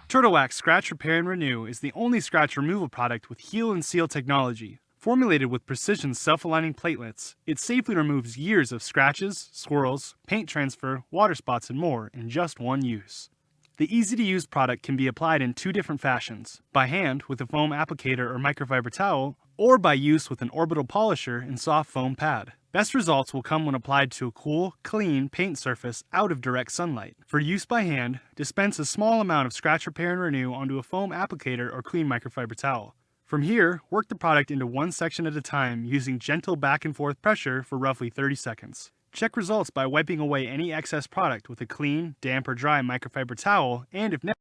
Turtle Wax Scratch Repair and Renew is the only scratch removal product with Heal and Seal technology. Formulated with precision self-aligning platelets, it safely removes years of scratches, swirls, paint transfer, water spots, and more in just one use. The easy-to-use product can be applied in two different fashions: by hand with a foam applicator or microfiber towel, or by use with an orbital polisher and soft foam pad. Best results will come when applied to a cool, clean paint surface out of direct sunlight. For use by hand, dispense a small amount of Scratch Repair and Renew onto a foam applicator or clean microfiber towel. From here, work the product into one section at a time using gentle back and forth pressure for roughly 30 seconds. Check results by wiping away any excess product with a clean, damp or dry microfiber towel, and if necessary,